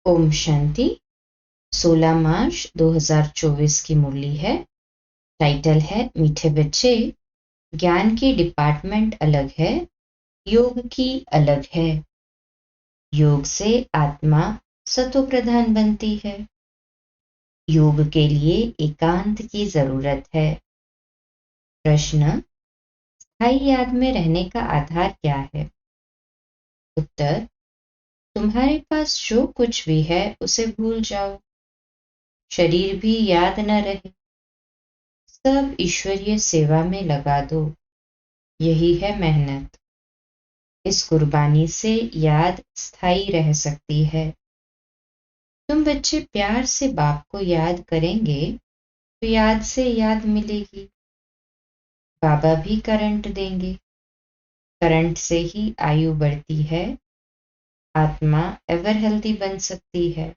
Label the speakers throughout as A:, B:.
A: ओम शांति। 16 मार्च 2024 की मुरली है। टाइटल है मीठे बच्चे, ज्ञान की डिपार्टमेंट अलग है, योग की अलग है। योग से आत्मा सतो प्रधान बनती है। योग के लिए एकांत की जरूरत है। प्रश्न, स्थायी याद में रहने का आधार क्या है? उत्तर, तुम्हारे पास जो कुछ भी है उसे भूल जाओ। शरीर भी याद न रहे, सब ईश्वरीय सेवा में लगा दो। यही है मेहनत। इस कुर्बानी से याद स्थायी रह सकती है। तुम बच्चे प्यार से बाप को याद करेंगे तो याद से याद मिलेगी। बाबा भी करंट देंगे। करंट से ही आयु बढ़ती है। आत्मा एवर हेल्दी बन सकती है।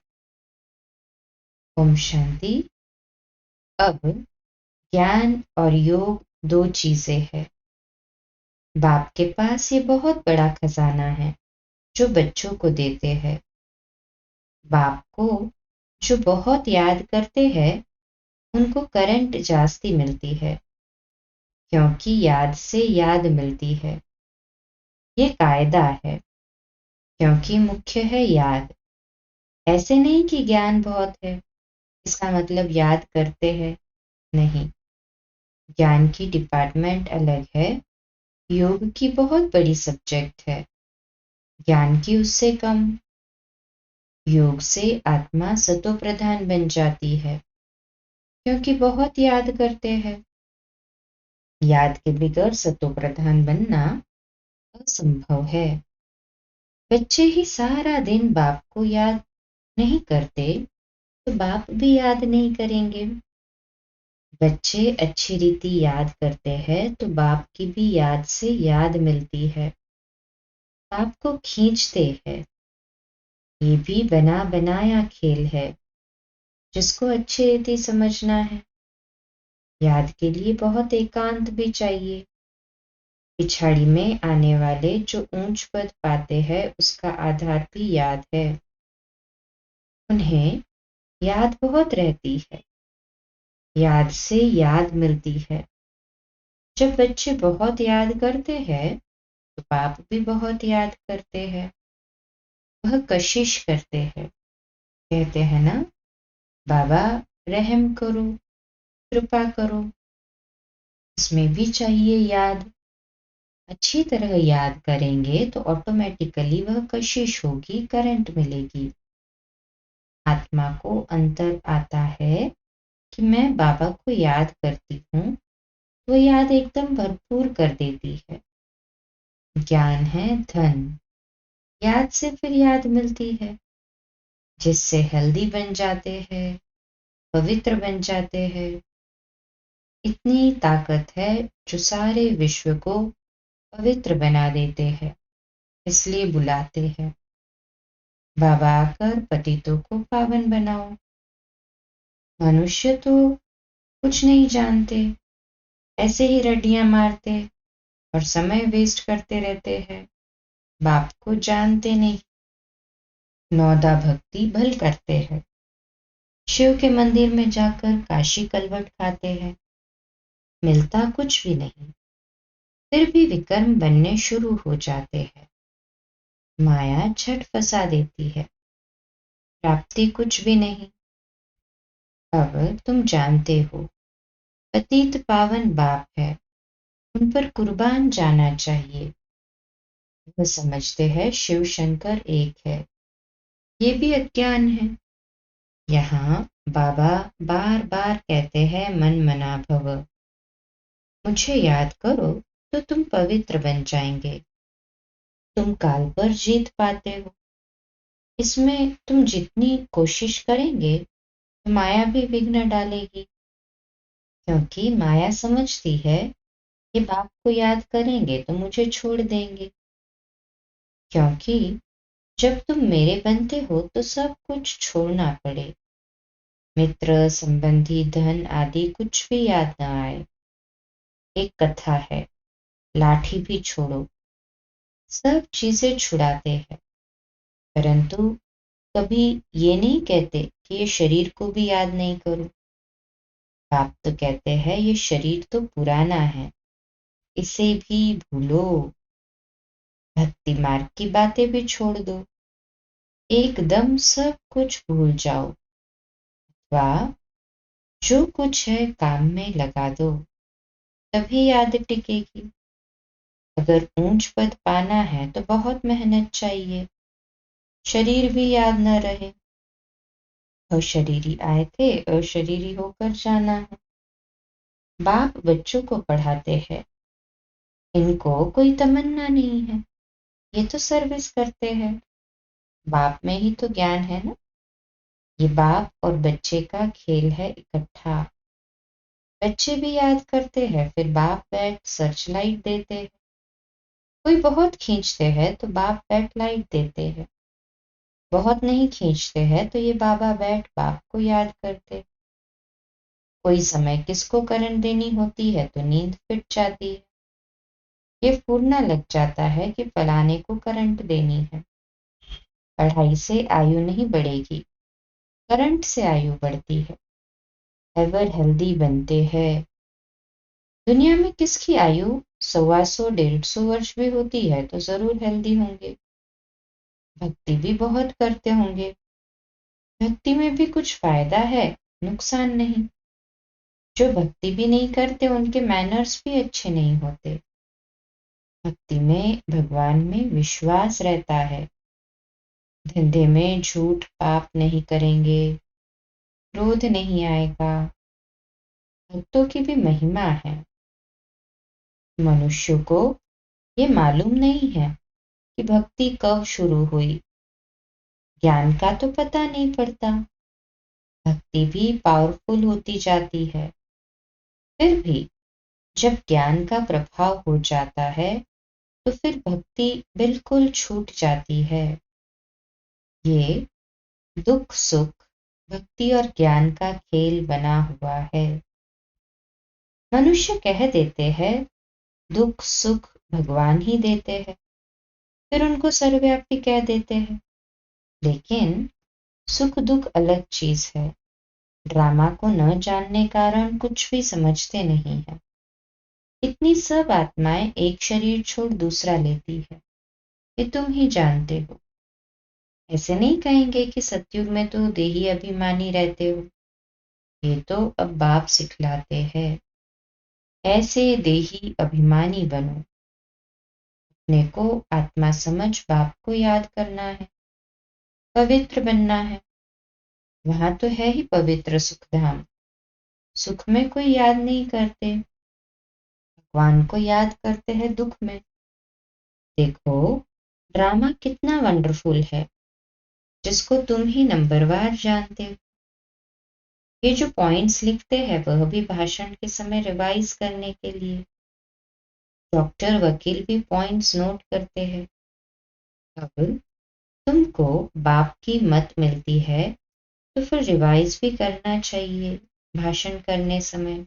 A: ओम शांति। अब ज्ञान और योग दो चीजें हैं। बाप के पास ये बहुत बड़ा खजाना है जो बच्चों को देते हैं। बाप को जो बहुत याद करते हैं उनको करंट जास्ती मिलती है, क्योंकि याद से याद मिलती है। ये कायदा है, क्योंकि मुख्य है याद। ऐसे नहीं कि ज्ञान बहुत है इसका मतलब याद करते हैं, नहीं। ज्ञान की डिपार्टमेंट अलग है, योग की बहुत बड़ी सब्जेक्ट है, ज्ञान की उससे कम। योग से आत्मा सतो प्रधान बन जाती है, क्योंकि बहुत याद करते हैं। याद के बगैर सतो प्रधान बनना असंभव है। बच्चे ही सारा दिन बाप को याद नहीं करते तो बाप भी याद नहीं करेंगे। बच्चे अच्छी रीति याद करते हैं तो बाप की भी याद से याद मिलती है, बाप को खींचते हैं। ये भी बना बनाया खेल है जिसको अच्छी रीति समझना है। याद के लिए बहुत एकांत भी चाहिए। पिछाड़ी में आने वाले जो ऊंच पद पाते हैं उसका आधार भी याद है। उन्हें याद बहुत रहती है, याद से याद मिलती है। जब बच्चे बहुत याद करते हैं तो बाप भी बहुत याद करते हैं। वह कशिश करते हैं, कहते हैं ना, बाबा रहम करो, कृपा करो। इसमें भी चाहिए याद। अच्छी तरह याद करेंगे तो ऑटोमेटिकली वह कशिश होगी, करंट मिलेगी। आत्मा को अंतर आता है कि मैं बाबा को याद करती हूँ, वो याद एकदम भरपूर कर देती है। ज्ञान है धन, याद से फिर याद मिलती है, जिससे हेल्दी बन जाते हैं, पवित्र बन जाते हैं। इतनी ताकत है जो सारे विश्व को पवित्र बना देते हैं, इसलिए बुलाते हैं, बाबा आकर पतितों को पावन बनाओ। मनुष्य तो कुछ नहीं जानते, ऐसे ही रड्डियां मारते और समय वेस्ट करते रहते हैं, बाप को जानते नहीं। नौदा भक्ति भल करते हैं, शिव के मंदिर में जाकर काशी कलवट खाते हैं, मिलता कुछ भी नहीं। फिर भी विकर्म बनने शुरू हो जाते हैं। माया झट फंसा देती है, प्राप्ति कुछ भी नहीं। अब तुम जानते हो पतित पावन बाप है, उन पर कुर्बान जाना चाहिए। वह समझते हैं शिव शंकर एक है, ये भी अज्ञान है। यहाँ बाबा बार बार कहते हैं मन मना भव, मुझे याद करो तो तुम पवित्र बन जाएंगे। तुम काल पर जीत पाते हो। इसमें तुम जितनी कोशिश करेंगे माया भी विघ्न डालेगी, क्योंकि माया समझती है कि बाप को याद करेंगे तो मुझे छोड़ देंगे। क्योंकि जब तुम मेरे बनते हो तो सब कुछ छोड़ना पड़े, मित्र संबंधी धन आदि कुछ भी याद न आए। एक कथा है, लाठी भी छोड़ो, सब चीजें छुड़ाते हैं, परंतु कभी ये नहीं कहते कि ये शरीर को भी याद नहीं करो। बाप तो कहते हैं ये शरीर तो पुराना है, इसे भी भूलो, भक्ति मार्ग की बातें भी छोड़ दो, एकदम सब कुछ भूल जाओ। वाह, जो कुछ है काम में लगा दो, तभी याद टिकेगी। अगर ऊंच पद पाना है तो बहुत मेहनत चाहिए, शरीर भी याद न रहे। अशरीरी आए थे, अशरीरी होकर जाना है। बाप बच्चों को पढ़ाते हैं, इनको कोई तमन्ना नहीं है, ये तो सर्विस करते हैं। बाप में ही तो ज्ञान है ना। ये बाप और बच्चे का खेल है इकट्ठा। बच्चे भी याद करते हैं, फिर बाप बैठ सर्च लाइट देते हैं। कोई बहुत खींचते हैं तो बाप बैठ लाइट देते हैं, बहुत नहीं खींचते हैं तो ये बाबा बैठ बाप को याद करते। कोई समय किसको करंट देनी होती है तो नींद फिट जाती है। ये फूरना लग जाता है कि फलाने को करंट देनी है। पढ़ाई से आयु नहीं बढ़ेगी, करंट से आयु बढ़ती है। एवर हेल्दी बनते हैं। दुनिया में किसकी आयु 125 150 वर्ष भी होती है तो जरूर हेल्दी होंगे। भक्ति भी बहुत करते होंगे, भक्ति में भी कुछ फायदा है, नुकसान नहीं। जो भक्ति भी नहीं करते उनके मैनर्स भी अच्छे नहीं होते। भक्ति में भगवान में विश्वास रहता है, धंधे में झूठ पाप नहीं करेंगे, क्रोध नहीं आएगा। भक्तों की भी महिमा है। मनुष्य को ये मालूम नहीं है कि भक्ति कब शुरू हुई, ज्ञान का तो पता नहीं पड़ता। भक्ति भी पावरफुल होती जाती है, फिर भी जब ज्ञान का प्रभाव हो जाता है तो फिर भक्ति बिल्कुल छूट जाती है। ये दुख सुख भक्ति और ज्ञान का खेल बना हुआ है। मनुष्य कह देते हैं दुख सुख भगवान ही देते हैं, फिर उनको सर्वव्यापी कह देते हैं। लेकिन सुख दुख अलग चीज है। ड्रामा को न जानने कारण कुछ भी समझते नहीं है। इतनी सब आत्माएं एक शरीर छोड़ दूसरा लेती है, ये तुम ही जानते हो। ऐसे नहीं कहेंगे कि सतयुग में तो देही अभिमानी रहते हो, ये तो अब बाप सिखलाते हैं। ऐसे देही अभिमानी बनो, अपने को आत्मा समझ बाप को याद करना है, पवित्र बनना है। वहां तो है ही पवित्र सुखधाम। सुख में कोई याद नहीं करते, भगवान को याद करते हैं दुख में। देखो ड्रामा कितना वंडरफुल है, जिसको तुम ही नंबरवार जानते हो। ये जो पॉइंट्स लिखते हैं वह भी भाषण के समय रिवाइज करने के लिए। डॉक्टर वकील भी पॉइंट्स नोट करते हैं। अब तुमको बाप की मत मिलती है तो फिर रिवाइज भी करना चाहिए भाषण करने समय।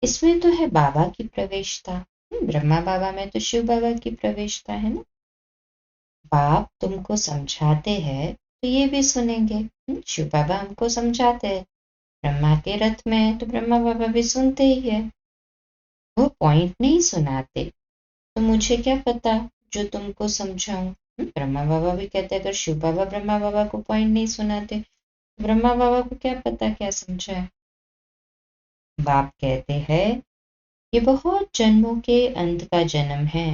A: इसमें तो है बाबा की प्रवेशता। ब्रह्मा बाबा में तो शिव बाबा की प्रवेशता है ना। बाप तुमको समझाते हैं तो ये भी सुनेंगे। शिव बाबा हमको समझाते हैं, ब्रह्मा के रथ में है तो ब्रह्मा बाबा भी सुनते ही है। वो पॉइंट नहीं सुनाते तो मुझे क्या पता जो तुमको समझाऊं। ब्रह्मा बाबा भी कहते अगर शिव बाबा ब्रह्मा बाबा को पॉइंट नहीं सुनाते तो ब्रह्मा बाबा को क्या पता क्या समझा है। बाप कहते हैं ये बहुत जन्मों के अंत का जन्म है,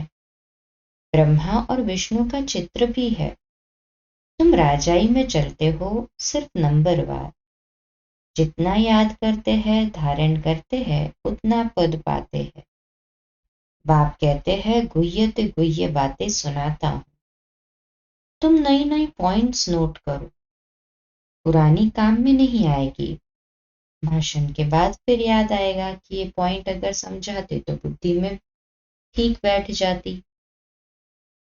A: ब्रह्मा और विष्णु का चित्र भी है। तुम राजाई में चलते हो सिर्फ नंबरवार, जितना याद करते हैं धारण करते हैं उतना पद पाते हैं। बाप कहते हैं गुह्यते गुह्य बातें सुनाता हूं, तुम नई नई पॉइंट्स नोट करो, पुरानी काम में नहीं आएगी। भाषण के बाद फिर याद आएगा कि ये पॉइंट अगर समझाते तो बुद्धि में ठीक बैठ जाती।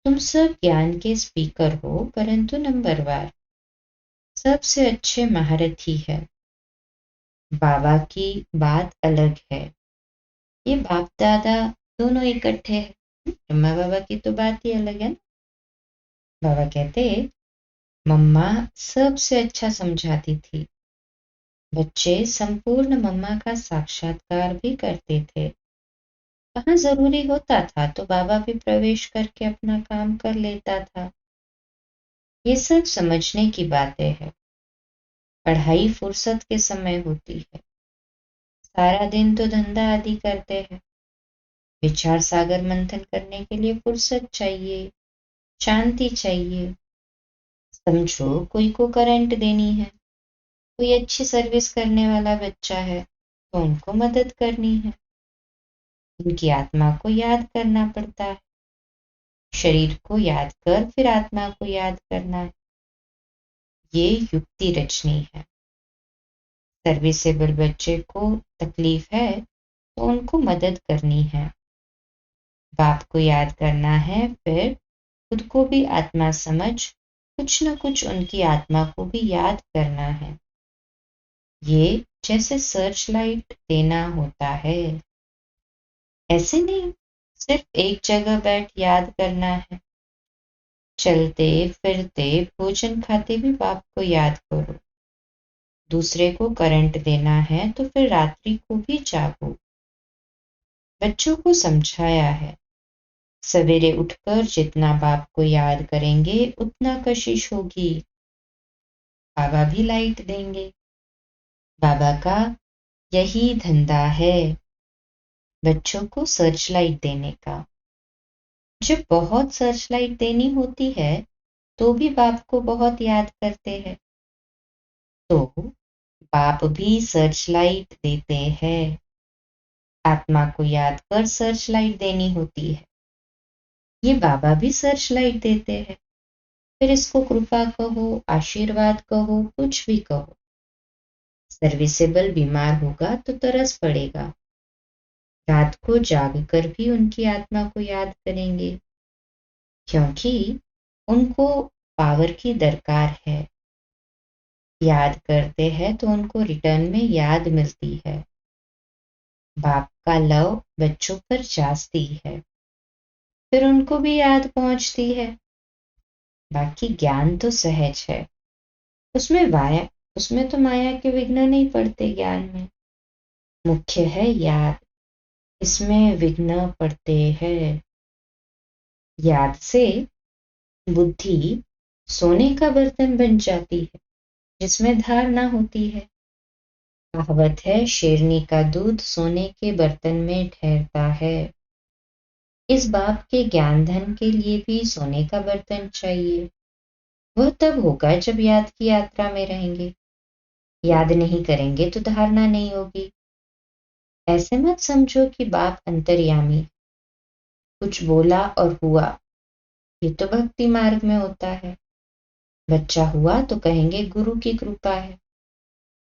A: तुम सब ज्ञान के स्पीकर हो परंतु नंबरवार, सबसे अच्छे महारथी है। बाबा की बात अलग है, ये बाप दादा दोनों इकट्ठे हैं। ब्रह्मा बाबा की तो बात ही अलग है ना। बाबा कहते मम्मा सबसे अच्छा समझाती थी। बच्चे संपूर्ण मम्मा का साक्षात्कार भी करते थे। कहाँ जरूरी होता था तो बाबा भी प्रवेश करके अपना काम कर लेता था। ये सब समझने की बातें हैं। पढ़ाई फुर्सत के समय होती है। सारा दिन तो धंधा आदि करते हैं। विचार सागर मंथन करने के लिए फुर्सत चाहिए, शांति चाहिए। समझो कोई को करंट देनी है, कोई अच्छी सर्विस करने वाला बच्चा है तो उनको मदद करनी है। उनकी आत्मा को याद करना पड़ता है। शरीर को याद कर फिर आत्मा को याद करना है। ये युक्ति रचनी है। सर्विसेबल बच्चे को तकलीफ है तो उनको मदद करनी है। बाप को याद करना है, फिर खुद को भी आत्मा समझ कुछ न कुछ उनकी आत्मा को भी याद करना है। ये जैसे सर्च लाइट देना होता है। ऐसे नहीं सिर्फ एक जगह बैठ याद करना है। चलते फिरते भोजन खाते भी बाप को याद करो। दूसरे को करंट देना है तो फिर रात्रि को भी जागो। बच्चों को समझाया है, सवेरे उठकर जितना बाप को याद करेंगे उतना कशिश होगी। बाबा भी लाइट देंगे। बाबा का यही धंधा है, बच्चों को सर्च लाइट देने का। जब बहुत सर्च लाइट देनी होती है तो भी बाप को बहुत याद करते हैं, तो बाप भी सर्च लाइट देते हैं। आत्मा को याद कर सर्च लाइट देनी होती है। ये बाबा भी सर्च लाइट देते हैं। फिर इसको कृपा कहो, आशीर्वाद कहो, कुछ भी कहो। सर्विसेबल बीमार होगा तो तरस पड़ेगा। रात को जाग कर भी उनकी आत्मा को याद करेंगे, क्योंकि उनको पावर की दरकार है। याद करते हैं तो उनको रिटर्न में याद मिलती है। बाप का लव बच्चों पर जाती है, फिर उनको भी याद पहुंचती है। बाकी ज्ञान तो सहज है, उसमें तो माया के विघ्न नहीं पड़ते। ज्ञान में मुख्य है याद, इसमें विघ्न पड़ते हैं। याद से बुद्धि सोने का बर्तन बन जाती है जिसमें धार ना होती है। कहावत है, शेरनी का दूध सोने के बर्तन में ठहरता है। इस बाप के ज्ञान धन के लिए भी सोने का बर्तन चाहिए। वह तब होगा जब याद की यात्रा में रहेंगे। याद नहीं करेंगे तो धारणा नहीं होगी। ऐसे मत समझो कि बाप अंतर्यामी, कुछ बोला और हुआ। ये तो भक्ति मार्ग में होता है। बच्चा हुआ तो कहेंगे गुरु की कृपा है,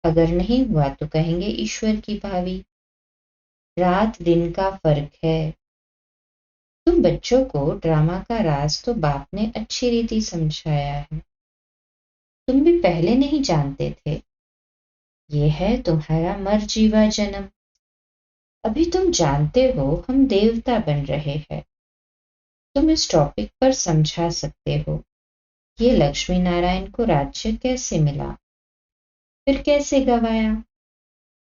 A: अगर नहीं हुआ तो कहेंगे ईश्वर की भावी। रात दिन का फर्क है। तुम बच्चों को ड्रामा का राज तो बाप ने अच्छी रीति समझाया है। तुम भी पहले नहीं जानते थे। ये है तुम्हारा मर जीवा जन्म। अभी तुम जानते हो हम देवता बन रहे हैं। तुम इस टॉपिक पर समझा सकते हो, ये लक्ष्मी नारायण को राज्य कैसे मिला, फिर कैसे गवाया।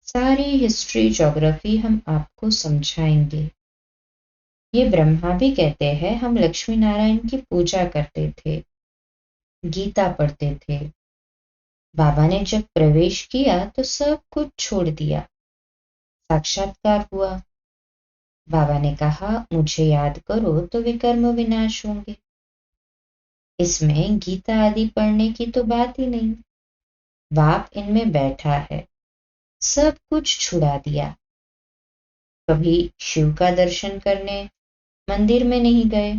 A: सारी हिस्ट्री ज्योग्राफी हम आपको समझाएंगे। ये ब्रह्मा भी कहते हैं हम लक्ष्मी नारायण की पूजा करते थे, गीता पढ़ते थे। बाबा ने जब प्रवेश किया तो सब कुछ छोड़ दिया। साक्षात्कार हुआ। बाबा ने कहा मुझे याद करो तो विकर्म विनाश होंगे। इसमें गीता आदि पढ़ने की तो बात ही नहीं। बाप इनमें बैठा है, सब कुछ छुड़ा दिया। कभी शिव का दर्शन करने मंदिर में नहीं गए।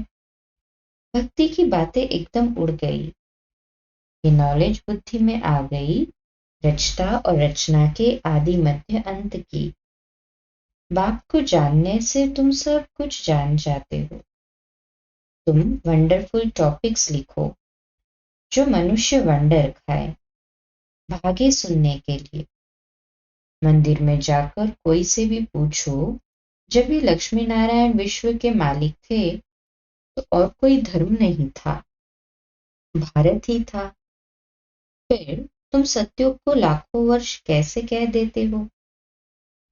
A: भक्ति की बातें एकदम उड़ गई। ये नॉलेज बुद्धि में आ गई, रचता और रचना के आदि मध्य अंत की। बाप को जानने से तुम सब कुछ जान जाते हो। तुम वंडरफुल टॉपिक्स लिखो जो मनुष्य वंडर खाए, भागे सुनने के लिए। मंदिर में जाकर कोई से भी पूछो, जब ये लक्ष्मी नारायण विश्व के मालिक थे तो और कोई धर्म नहीं था, भारत ही था। फिर तुम सत्युग को लाखों वर्ष कैसे कह देते हो,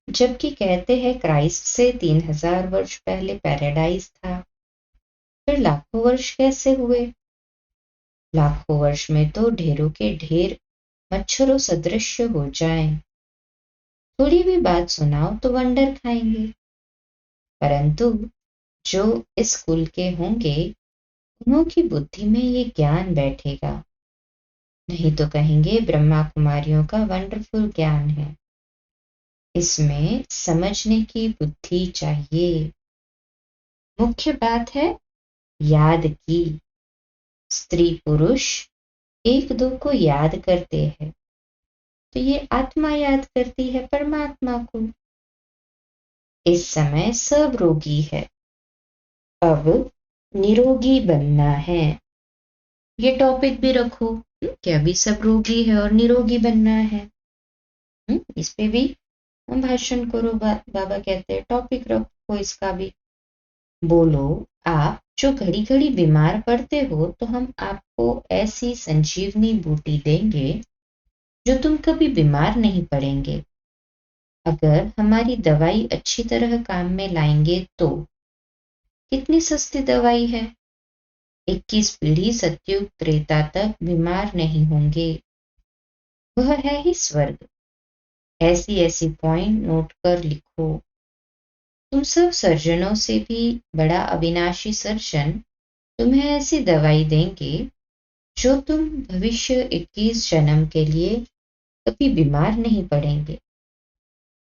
A: जबकि कहते हैं क्राइस्ट से 3000 वर्ष पहले पैराडाइज था। फिर लाखों वर्ष कैसे हुए? लाखों वर्ष में तो ढेरों के ढेर मच्छरों सदृश हो जाएं। थोड़ी भी बात सुनाओ तो वंडर खाएंगे। परंतु जो इस कुल के होंगे, उन्हों की बुद्धि में ये ज्ञान बैठेगा, नहीं तो कहेंगे ब्रह्मा कुमारियों का वंडरफुल ज्ञान है। इसमें समझने की बुद्धि चाहिए। मुख्य बात है याद की। स्त्री पुरुष एक दो को याद करते हैं, तो ये आत्मा याद करती है परमात्मा को। इस समय सब रोगी है, अब निरोगी बनना है। ये टॉपिक भी रखो कि अभी सब रोगी है और निरोगी बनना है। इस पे भी भाषण करो। बाबा कहते हैं टॉपिक रखो इसका भी। बोलो, आप जो घड़ी घड़ी बीमार पड़ते हो, तो हम आपको ऐसी संजीवनी बूटी देंगे जो तुम कभी बीमार नहीं पड़ेंगे। अगर हमारी दवाई अच्छी तरह काम में लाएंगे तो। कितनी सस्ती दवाई है। 21 पीढ़ी सतयुग त्रेता तक बीमार नहीं होंगे। वह है ही स्वर्ग। ऐसी ऐसी पॉइंट नोट कर लिखो। तुम सब सर्जनों से भी बड़ा अविनाशी सर्जन तुम्हें ऐसी दवाई देंगे जो तुम भविष्य 21 जन्म के लिए कभी बीमार नहीं पड़ेंगे।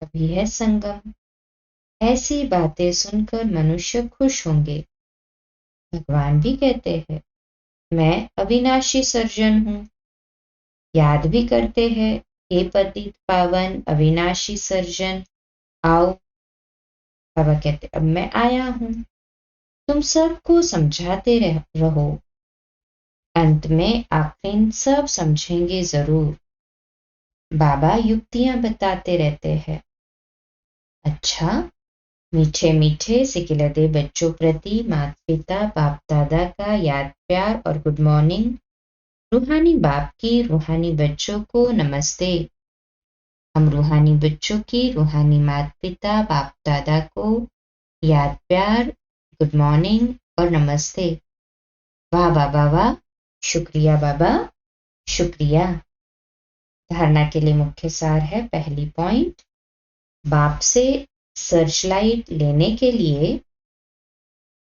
A: अभी है संगम। ऐसी बातें सुनकर मनुष्य खुश होंगे। भगवान भी कहते हैं मैं अविनाशी सर्जन हूं। याद भी करते हैं, हे पतित पावन अविनाशी सर्जन आओ। बाबा कहते अब मैं आया हूं। तुम सबको समझाते रहो। अंत में आखिर सब समझेंगे जरूर। बाबा युक्तियां बताते रहते हैं। अच्छा, मीठे मीठे सिकिलदे बच्चों प्रति माता पिता बाप दादा का याद प्यार और गुड मॉर्निंग। रूहानी बाप की रूहानी बच्चों को नमस्ते। हम रूहानी बच्चों की रूहानी माता पिता बाप दादा को याद प्यार, गुड मॉर्निंग और नमस्ते। वाह वाह वाह वाह, शुक्रिया बाबा, शुक्रिया। धारणा के लिए मुख्य सार है। पहली पॉइंट, बाप से सर्चलाइट लेने के लिए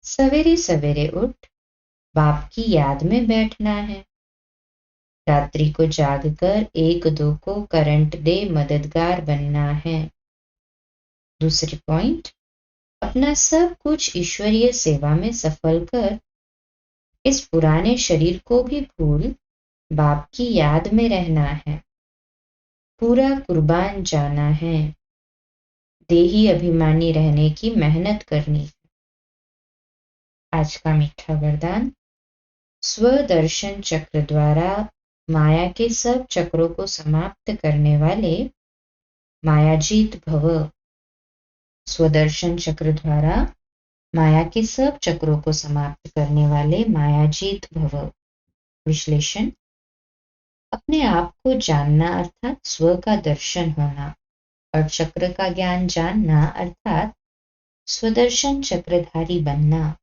A: सवेरे सवेरे उठ बाप की याद में बैठना है। रात्रि को जागकर एक दो को करंट दे मददगार बनना है। दूसरी पॉइंट, अपना सब कुछ ईश्वरीय सेवा में सफल कर इस पुराने शरीर को भी भूल बाप की याद में रहना है। पूरा कुर्बान जाना है। देही अभिमानी रहने की मेहनत करनी है। आज का मीठा वरदान, स्वदर्शन चक्र द्वारा माया के सब चक्रों को समाप्त करने वाले मायाजीत भव। स्वदर्शन चक्र द्वारा माया के सब चक्रों को समाप्त करने वाले मायाजीत भव। विश्लेषण, अपने आप को जानना अर्थात स्व का दर्शन होना और चक्र का ज्ञान जानना अर्थात स्वदर्शन चक्रधारी बनना।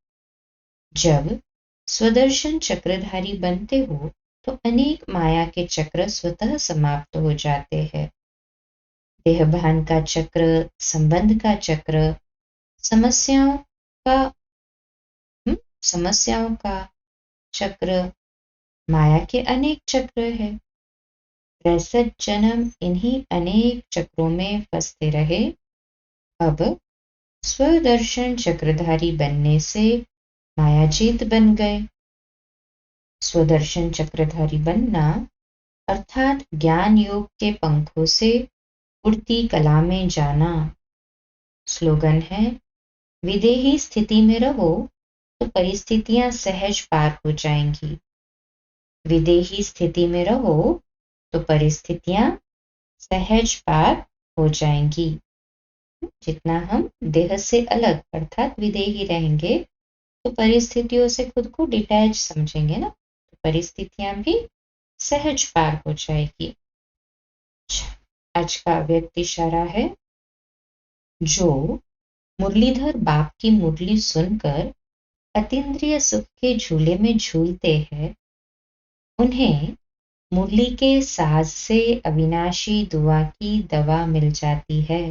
A: जब स्वदर्शन चक्रधारी बनते हो तो अनेक माया के चक्र स्वतः समाप्त हो जाते हैं। देहभान का चक्र, संबंध का चक्र, समस्याओं का चक्र, माया के अनेक चक्र है। 63 जन्म इन्हीं अनेक चक्रों में फंसते रहे। अब स्वदर्शन चक्रधारी बनने से मायाजीत बन गए। स्वदर्शन चक्रधारी बनना अर्थात ज्ञान योग के पंखों से उड़ती कला में जाना। स्लोगन है, विदेही स्थिति में रहो तो परिस्थितियां सहज पार हो जाएंगी। विदेही स्थिति में रहो तो परिस्थितियां सहज पार हो जाएंगी। जितना हम देह से अलग अर्थात विदेही रहेंगे तो परिस्थितियों से खुद को डिटैच समझेंगे ना, तो परिस्थितियां भी सहज पार हो जाएगी। आज का व्यक्ति इशारा है, जो मुरलीधर बाप की मुरली सुनकर अतीन्द्रिय सुख के झूले में झूलते हैं, उन्हें मुरली के साज से अविनाशी दुआ की दवा मिल जाती है।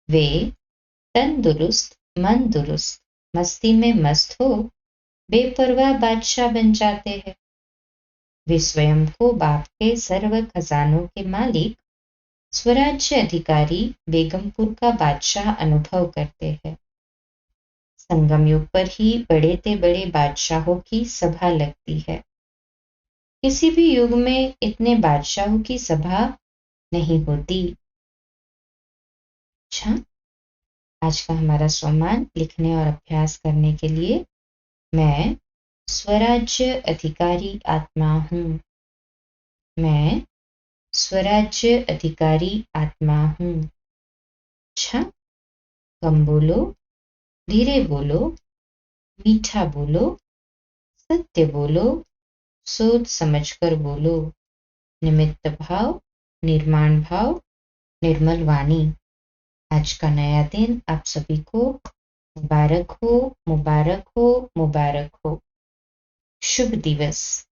A: वे तन दुरुस्त मन दुरुस्त मस्ती में मस्त हो बेपरवाह बादशाह बन जाते हैं। वे स्वयं को बाप के सर्व खजानों के मालिक स्वराज्य अधिकारी बेगमपुर का बादशाह अनुभव करते हैं। संगम युग पर ही बड़े ते बड़े बादशाहों की सभा लगती है। किसी भी युग में इतने बादशाहों की सभा नहीं होती। अच्छा, आज का हमारा स्वमान लिखने और अभ्यास करने के लिए, मैं स्वराज्य अधिकारी आत्मा हूँ। मैं स्वराज्य अधिकारी आत्मा हूँ। अच्छा, कम बोलो, धीरे बोलो, मीठा बोलो, सत्य बोलो, सोच समझकर बोलो। निमित्त भाव, निर्माण भाव, निर्मल वाणी। आज का नया दिन आप सभी को मुबारक हो, मुबारक हो, मुबारक हो। शुभ दिवस।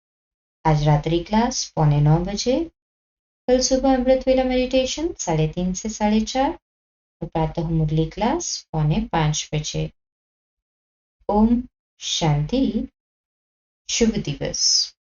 A: आज रात्रि क्लास 8:45 बजे, कल सुबह अमृत वेला मेडिटेशन 3:30 से 4:30 और प्रातः मुरली क्लास 4:45 बजे। ओम शांति। शुभ दिवस।